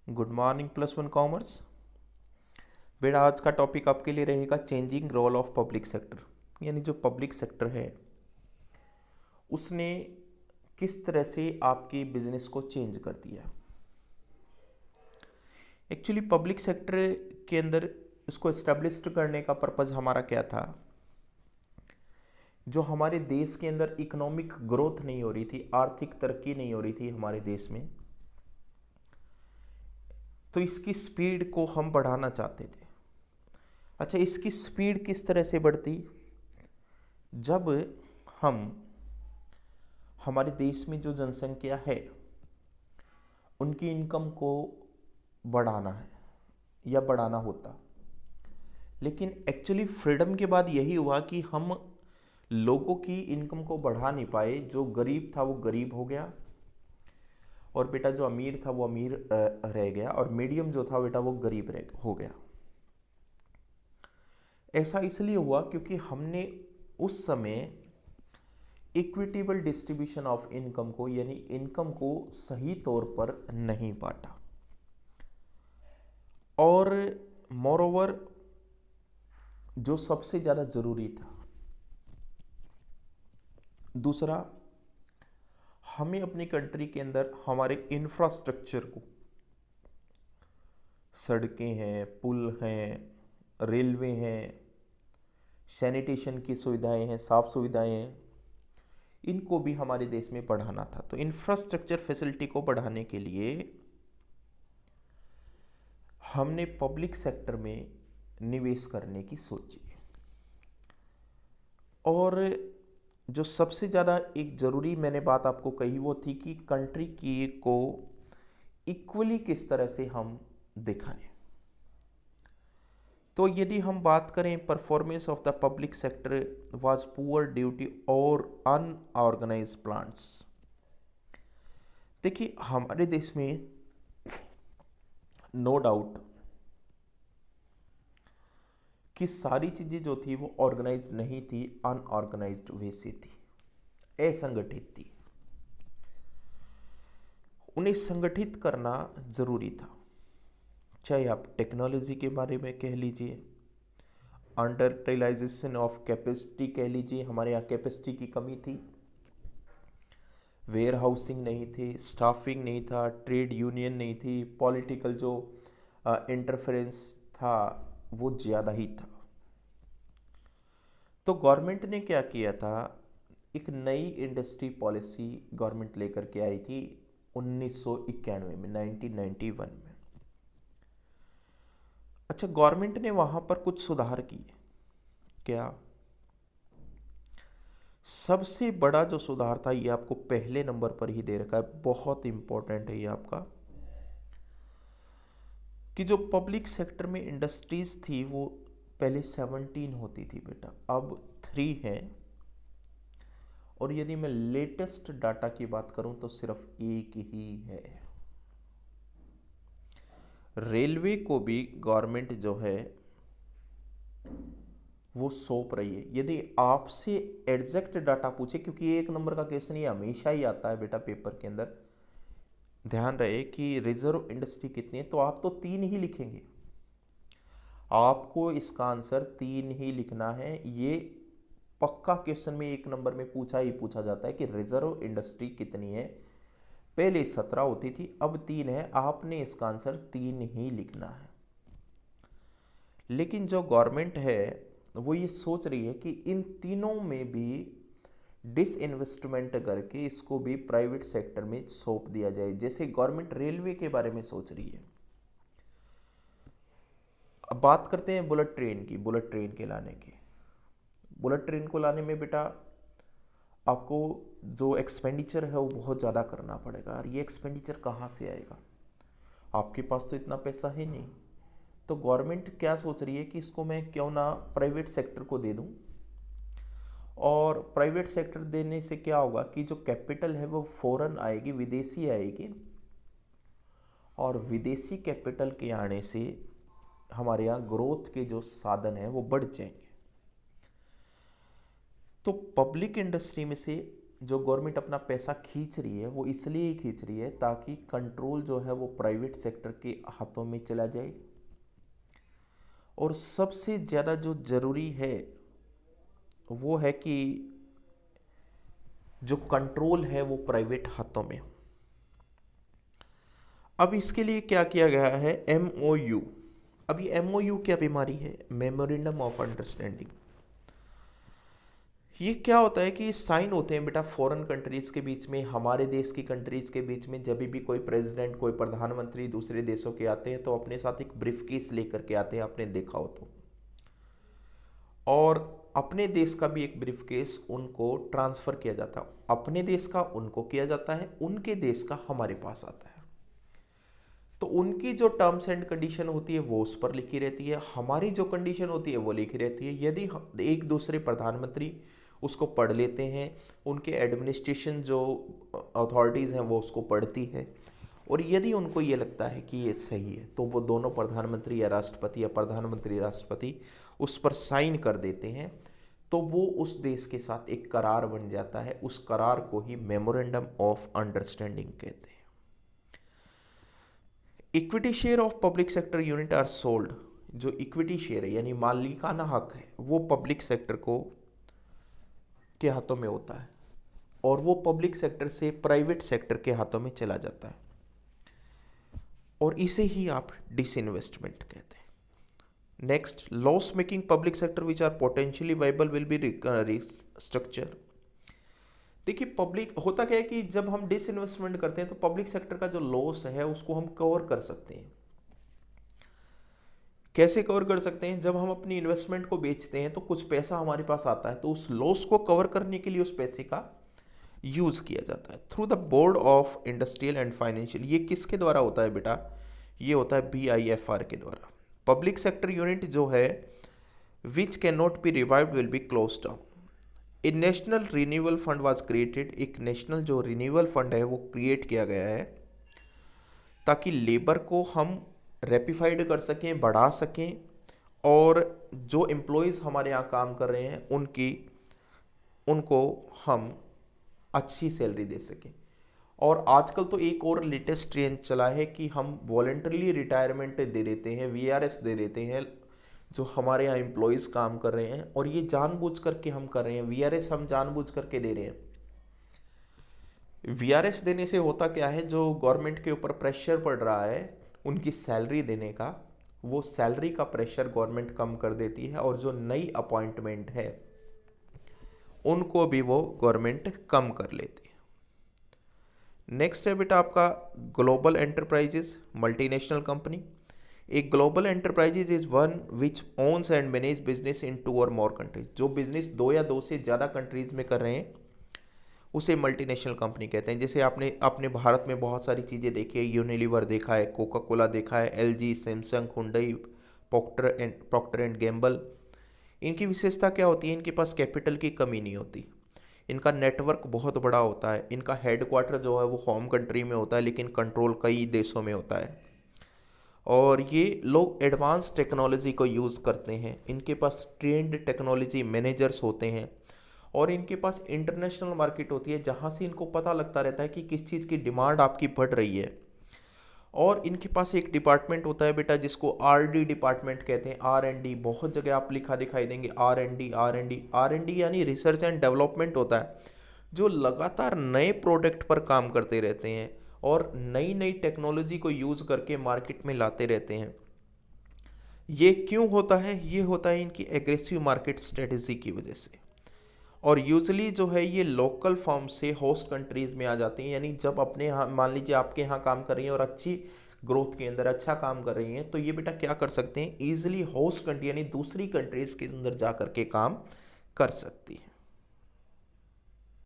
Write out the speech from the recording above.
Good morning +1 commerce. बेटा आज का टॉपिक आपके लिए रहेगा changing role of public sector. यानी जो पब्लिक सेक्टर है उसने किस तरह से आपके बिजनेस को चेंज कर दिया। एक्चुअली पब्लिक सेक्टर के अंदर इसको एस्टेब्लिश करने का पर्पज़ हमारा क्या था। जो हमारे देश के अंदर इकोनॉमिक ग्रोथ नहीं हो रही थी, आर्थिक तरक्की नहीं हो रही थी हमारे देश में, तो इसकी स्पीड को हम बढ़ाना चाहते थे। अच्छा, इसकी स्पीड किस तरह से बढ़ती? जब हम हमारे देश में जो जनसंख्या है उनकी इनकम को बढ़ाना है या बढ़ाना होता। लेकिन एक्चुअली फ्रीडम के बाद यही हुआ कि हम लोगों की इनकम को बढ़ा नहीं पाए। जो गरीब था वो गरीब हो गया, और बेटा जो अमीर था वो अमीर रह गया, और मीडियम जो था बेटा वो गरीब रह हो गया। ऐसा इसलिए हुआ क्योंकि हमने उस समय इक्विटेबल डिस्ट्रीब्यूशन ऑफ इनकम को, यानी इनकम को सही तौर पर नहीं बांटा। और मोरओवर जो सबसे ज़्यादा ज़रूरी था, दूसरा, हमें अपनी कंट्री के अंदर हमारे इंफ्रास्ट्रक्चर को, सड़कें हैं, पुल हैं, रेलवे हैं, सैनिटेशन की सुविधाएं हैं, साफ सुविधाएं हैं, इनको भी हमारे देश में बढ़ाना था। तो इंफ्रास्ट्रक्चर फैसिलिटी को बढ़ाने के लिए हमने पब्लिक सेक्टर में निवेश करने की सोची। और जो सबसे ज़्यादा एक ज़रूरी मैंने बात आपको कही वो थी कि कंट्री की को इक्वली किस तरह से हम दिखाएं। तो यदि हम बात करें performance of the public sector was poor due to और अनऑर्गेनाइज प्लांट्स। देखिए हमारे देश में नो डाउट कि सारी चीज़ें जो थी वो ऑर्गेनाइज नहीं थी, अनऑर्गेनाइज्ड वे से थी, असंगठित थी। उन्हें संगठित करना ज़रूरी था। चाहे आप टेक्नोलॉजी के बारे में कह लीजिए, अंडर यूटिलाइजेशन ऑफ कैपेसिटी कह लीजिए, हमारे यहाँ कैपेसिटी की कमी थी, वेयर हाउसिंग नहीं थी, स्टाफिंग नहीं था, ट्रेड यूनियन नहीं थी, पॉलिटिकल जो इंटरफेरेंस था वो ज़्यादा ही था। तो गवर्नमेंट ने क्या किया था, एक नई इंडस्ट्री पॉलिसी गवर्नमेंट लेकर के आई थी 1991 में, 1991 में। अच्छा, गवर्नमेंट ने वहां पर कुछ सुधार किए। क्या? सबसे बड़ा जो सुधार था, ये आपको पहले नंबर पर ही दे रखा है, बहुत इंपॉर्टेंट है ये आपका, कि जो पब्लिक सेक्टर में इंडस्ट्रीज थी वो पहले 17 होती थी बेटा, अब 3 है। और यदि मैं लेटेस्ट डाटा की बात करूं तो सिर्फ एक ही है। रेलवे को भी गवर्नमेंट जो है वो सौंप रही है। यदि आपसे एग्जैक्ट डाटा पूछे, क्योंकि एक नंबर का क्वेश्चन ये हमेशा ही आता है बेटा पेपर के अंदर, ध्यान रहे कि रिजर्व इंडस्ट्री कितनी है, तो आप तो 3 ही लिखेंगे। आपको इसका आंसर 3 ही लिखना है। ये पक्का क्वेश्चन में एक नंबर में पूछा ही पूछा जाता है कि रिजर्व इंडस्ट्री कितनी है। पहले 17 होती थी, अब 3 है, आपने इसका आंसर 3 ही लिखना है। लेकिन जो गवर्नमेंट है वो ये सोच रही है कि इन तीनों में भी डिसइन्वेस्टमेंट करके इसको भी प्राइवेट सेक्टर में सौंप दिया जाए। जैसे गवर्नमेंट रेलवे के बारे में सोच रही है। अब बात करते हैं बुलेट ट्रेन की, बुलेट ट्रेन के लाने की। बुलेट ट्रेन को लाने में बेटा आपको जो एक्सपेंडिचर है वो बहुत ज़्यादा करना पड़ेगा, और ये एक्सपेंडिचर कहाँ से आएगा? आपके पास तो इतना पैसा है नहीं। तो गवर्नमेंट क्या सोच रही है कि इसको मैं क्यों ना प्राइवेट सेक्टर को दे दूं, और प्राइवेट सेक्टर देने से क्या होगा कि जो कैपिटल है वो फॉरेन आएगी, विदेशी आएगी, और विदेशी कैपिटल के आने से हमारे यहाँ ग्रोथ के जो साधन हैं वो बढ़ जाएंगे। तो पब्लिक इंडस्ट्री में से जो गवर्नमेंट अपना पैसा खींच रही है वो इसलिए ही खींच रही है ताकि कंट्रोल जो है वो प्राइवेट सेक्टर के हाथों में चला जाए, और सबसे ज़्यादा जो ज़रूरी है वो है कि जो कंट्रोल है वो प्राइवेट हाथों में हो। अब इसके लिए क्या किया गया है, MOU। अब ये MOU क्या बीमारी है, मेमोरेंडम ऑफ अंडरस्टैंडिंग। ये क्या होता है कि साइन होते हैं बेटा फॉरेन कंट्रीज के बीच में, हमारे देश की कंट्रीज के बीच में। जब भी कोई प्रेसिडेंट, कोई प्रधानमंत्री दूसरे देशों के आते हैं तो अपने साथ एक ब्रीफकेस लेकर के आते हैं, आपने देखा हो तो। और अपने देश का भी एक ब्रीफकेस उनको ट्रांसफर किया जाता है, अपने देश का उनको किया जाता है, उनके देश का हमारे पास आता है। तो उनकी जो टर्म्स एंड कंडीशन होती है वो उस पर लिखी रहती है, हमारी जो कंडीशन होती है वो लिखी रहती है। यदि एक दूसरे प्रधानमंत्री उसको पढ़ लेते हैं, उनके एडमिनिस्ट्रेशन जो अथॉरिटीज़ हैं वो उसको पढ़ती है, और यदि उनको ये लगता है कि ये सही है तो वो दोनों प्रधानमंत्री या राष्ट्रपति या प्रधानमंत्री राष्ट्रपति उस पर साइन कर देते हैं, तो वो उस देश के साथ एक करार बन जाता है। उस करार को ही मेमोरेंडम ऑफ अंडरस्टैंडिंग कहते हैं। Equity share of public sector unit are sold. जो इक्विटी शेयर है यानी मालिकाना हक है वो पब्लिक सेक्टर को के हाथों में होता है, और वो पब्लिक सेक्टर से प्राइवेट सेक्टर के हाथों में चला जाता है, और इसे ही आप डिसइन्वेस्टमेंट कहते हैं। Next, loss making public sector which are potentially viable will be restructure. देखिए पब्लिक होता क्या है कि जब हम डिसइन्वेस्टमेंट करते हैं तो पब्लिक सेक्टर का जो लॉस है उसको हम कवर कर सकते हैं। कैसे कवर कर सकते हैं, जब हम अपनी इन्वेस्टमेंट को बेचते हैं तो कुछ पैसा हमारे पास आता है, तो उस लॉस को कवर करने के लिए उस पैसे का यूज किया जाता है through the board of industrial and financial. ये किसके द्वारा होता है बेटा, ये होता है BIFR के द्वारा। पब्लिक सेक्टर यूनिट जो है which can not be revived will be close down. A national renewal fund was created. एक नेशनल जो रिन्यूअल फंड है वो क्रिएट किया गया है ताकि लेबर को हम रेपिफाइड कर सकें, बढ़ा सकें, और जो एम्प्लॉयज़ हमारे यहाँ काम कर रहे हैं उनको हम अच्छी सैलरी दे सकें। और आजकल तो एक और लेटेस्ट ट्रेंड चला है कि हम वॉलेंटरली रिटायरमेंट दे देते हैं, VRS दे देते हैं जो हमारे यहाँ एम्प्लॉयज़ काम कर रहे हैं, और ये जानबूझ करके हम कर रहे हैं। VRS हम जानबूझ करके दे रहे हैं। VRS देने से होता क्या है, जो गवर्नमेंट के ऊपर प्रेशर पड़ रहा है उनकी सैलरी देने का, वो सैलरी का प्रेशर गवर्नमेंट कम कर देती है, और जो नई अपॉइंटमेंट है उनको भी वो गवर्नमेंट कम कर लेती है। नेक्स्ट है बेटा आपका ग्लोबल एंटरप्राइजेस, मल्टीनेशनल कंपनी। एक global enterprises is one which owns and manage business in 2 और मोर कंट्रीज। जो बिजनेस 2 या 2 से ज़्यादा कंट्रीज में कर रहे हैं उसे मल्टीनेशनल कंपनी कहते हैं। जैसे आपने अपने भारत में बहुत सारी चीज़ें देखी है, यूनिलीवर देखा है, कोका कोला देखा है, LG, Samsung, Hyundai, Procter and Gamble. इनकी विशेषता क्या होती है, इनके पास कैपिटल की कमी नहीं होती, इनका नेटवर्क बहुत बड़ा होता है, इनका हेडक्वार्टर जो है वो होम कंट्री में होता है लेकिन कंट्रोल कई देशों में होता है, और ये लोग एडवांस टेक्नोलॉजी को यूज़ करते हैं। इनके पास ट्रेंड टेक्नोलॉजी मैनेजर्स होते हैं, और इनके पास इंटरनेशनल मार्केट होती है जहाँ से इनको पता लगता रहता है कि किस चीज़ की डिमांड आपकी बढ़ रही है। और इनके पास एक डिपार्टमेंट होता है बेटा जिसको RD डिपार्टमेंट कहते हैं, R&D। बहुत जगह आप लिखा दिखाई देंगे R&D यानी रिसर्च एंड डेवलपमेंट होता है, जो लगातार नए प्रोडक्ट पर काम करते रहते हैं और नई नई टेक्नोलॉजी को यूज़ करके मार्केट में लाते रहते हैं। ये क्यों होता है, ये होता है इनकी एग्रेसिव मार्केट स्ट्रेटेजी की वजह से। और यूजली जो है ये लोकल फर्म से होस्ट कंट्रीज में आ जाती हैं, यानी जब अपने यहाँ मान लीजिए आपके यहाँ काम कर रही हैं और अच्छी ग्रोथ के अंदर अच्छा काम कर रही हैं, तो ये बेटा क्या कर सकते हैं, ईजिली होस्ट कंट्री यानी दूसरी कंट्रीज के अंदर जा करके काम कर सकती है।